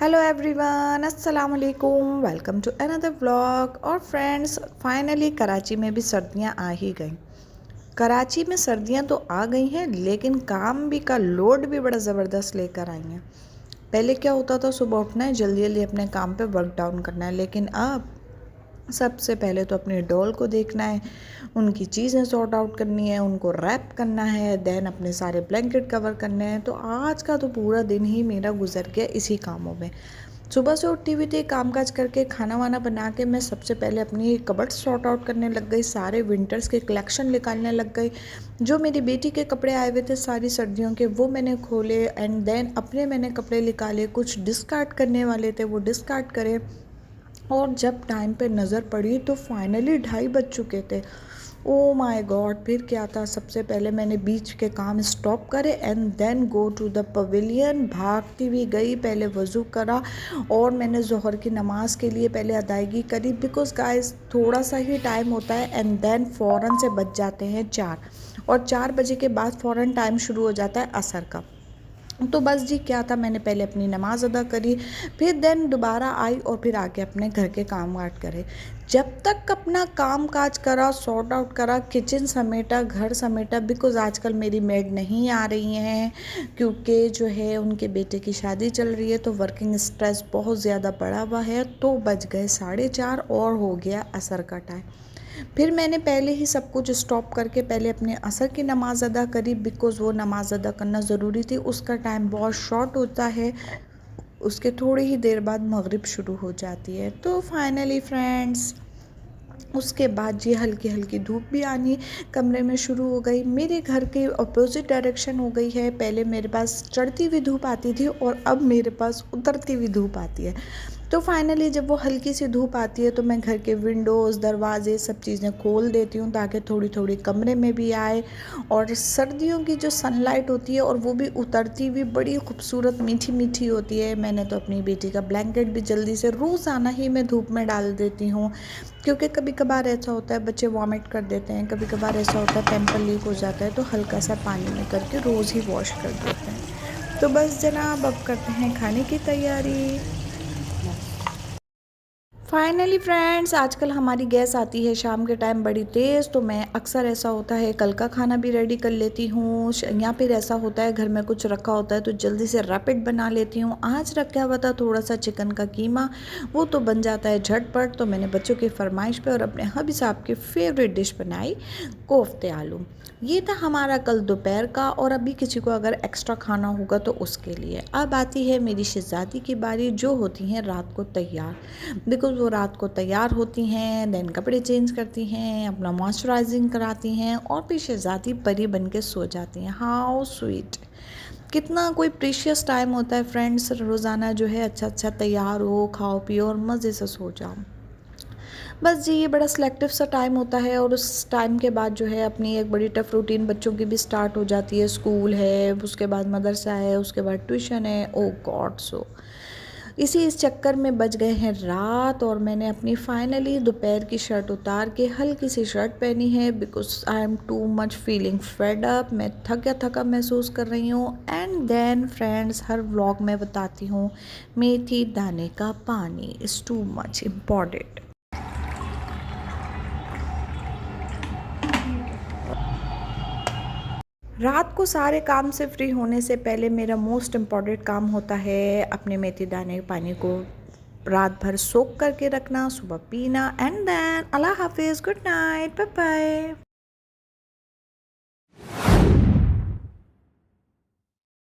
Hello everyone, अस्सलाम वालेकुम। Welcome to another vlog. और फ्रेंड्स, फाइनली कराची में भी सर्दियां आ ही गई। कराची में सर्दियां तो आ गई हैं, लेकिन काम भी का लोड भी बड़ा ज़बरदस्त लेकर आई हैं। पहले क्या होता था, सुबह उठना है, जल्दी जल्दी अपने काम पे वर्क डाउन करना है, लेकिन अब सबसे पहले तो अपने डॉल को देखना है, उनकी चीज़ें सॉर्ट आउट करनी है, उनको रैप करना है, देन अपने सारे ब्लैंकेट कवर करने हैं। तो आज का तो पूरा दिन ही मेरा गुजर गया इसी कामों में। सुबह से उठती हुई थी, कामकाज करके खाना वाना बना के मैं सबसे पहले अपनी कबर्ड सॉर्ट आउट करने लग गई, सारे विंटर्स के कलेक्शन निकालने लग गई। जो मेरी बेटी के कपड़े आए हुए थे सारी सर्दियों के, वो मैंने खोले एंड देन अपने मैंने कपड़े निकाले। कुछ डिस्कार्ड करने वाले थे, वो डिस्कार्ड करे। और जब टाइम पे नज़र पड़ी तो फाइनली 2:30 बज चुके थे। Oh my God! फिर क्या था, सबसे पहले मैंने बीच के काम स्टॉप करे and then go to the pavilion. भागती हुई गई, पहले वज़ू करा और मैंने ज़ोहर की नमाज़ के लिए पहले अदायगी करी, बिकॉज़ गाइस थोड़ा सा ही टाइम होता है एंड देन फ़ौरन से बज जाते हैं 4, और 4 बजे के बाद फ़ौरन टाइम शुरू हो जाता है असर का। तो बस जी क्या था, मैंने पहले अपनी नमाज़ अदा करी, फिर देन दोबारा आई और फिर आके अपने घर के काम काज करे। जब तक अपना काम काज करा, सॉर्ट आउट करा, किचन समेटा, घर समेटा, बिकॉज़ आजकल मेरी मेड नहीं आ रही हैं, क्योंकि जो है उनके बेटे की शादी चल रही है, तो वर्किंग स्ट्रेस बहुत ज़्यादा बढ़ा हुआ है। तो बज गए 4:30 और हो गया असर का टाइम। फिर मैंने पहले ही सब कुछ स्टॉप करके पहले अपने असर की नमाज़ अदा करी, बिकॉज़ वो नमाज़ अदा करना ज़रूरी थी। उसका टाइम बहुत शॉर्ट होता है, उसके थोड़ी ही देर बाद मगरिब शुरू हो जाती है। तो फाइनली फ्रेंड्स, उसके बाद ये हल्की हल्की धूप भी आनी कमरे में शुरू हो गई। मेरे घर के अपोजिट डायरेक्शन हो गई है। पहले मेरे पास चढ़ती हुई धूप आती थी और अब मेरे पास उतरती हुई धूप आती है। तो फाइनली जब वो हल्की सी धूप आती है तो मैं घर के विंडोज़, दरवाजे, सब चीज़ें खोल देती हूँ ताकि थोड़ी थोड़ी कमरे में भी आए। और सर्दियों की जो सनलाइट होती है और वो भी उतरती हुई बड़ी खूबसूरत मीठी मीठी होती है। मैंने तो अपनी बेटी का ब्लैंकेट भी जल्दी से रोज़ाना ही मैं धूप में डाल देती हूँ, क्योंकि कभी कभार ऐसा होता है बच्चे वॉमिट कर देते हैं, कभी कभार ऐसा होता है पैम्पर लीक हो जाता है, तो हल्का सा पानी में करके रोज़ ही वॉश कर देते हैं। तो बस जनाब, अब करते हैं खाने की तैयारी। फाइनली फ्रेंड्स, आजकल हमारी गैस आती है शाम के टाइम बड़ी तेज़, तो मैं अक्सर ऐसा होता है कल का खाना भी रेडी कर लेती हूँ, या फिर ऐसा होता है घर में कुछ रखा होता है तो जल्दी से रैपिड बना लेती हूँ। आज रखा हुआ था थोड़ा सा चिकन का कीमा, वो तो बन जाता है झटपट। तो मैंने बच्चों की फरमाइश पे और अपने हबी साहब की फेवरेट डिश बनाई, कोफ्ते आलू। ये था हमारा कल दोपहर का, और अभी किसी को अगर एक्स्ट्रा खाना होगा तो उसके लिए। अब आती है मेरी शहज़ादी की बारी, जो होती हैं रात को तैयार, बिकॉज़ वो रात को तैयार होती हैं, देन कपड़े चेंज करती हैं, अपना मॉइस्चराइजिंग कराती हैं और फिर शहज़ादी परी बन के सो जाती हैं। How sweet! कितना कोई प्रीशियस टाइम होता है फ्रेंड्स, रोज़ाना जो है अच्छा अच्छा तैयार हो, खाओ पियो और मज़े से सो जाओ। बस जी, ये बड़ा सिलेक्टिव सा टाइम होता है, और उस टाइम के बाद जो है अपनी एक बड़ी टफ़ रूटीन बच्चों की भी स्टार्ट हो जाती है। स्कूल है, उसके बाद मदरसा है, उसके बाद ट्यूशन है। ओह गॉड! सो इस चक्कर में बज गए हैं रात, और मैंने अपनी फाइनली दोपहर की शर्ट उतार के हल्की सी शर्ट पहनी है, because I am too much feeling fed up. मैं थका थका महसूस कर रही हूँ। एंड देन फ्रेंड्स, हर व्लॉग में बताती हूँ, मेथी दाने का पानी इज़ टू मच इम्पॉर्टेंट। रात को सारे काम से फ्री होने से पहले मेरा मोस्ट इम्पॉर्टेंट काम होता है अपने मेथी दाने के पानी को रात भर सोख करके रखना, सुबह पीना। एंड देन अल्लाह हाफिज़, गुड नाइट, बाय बाय।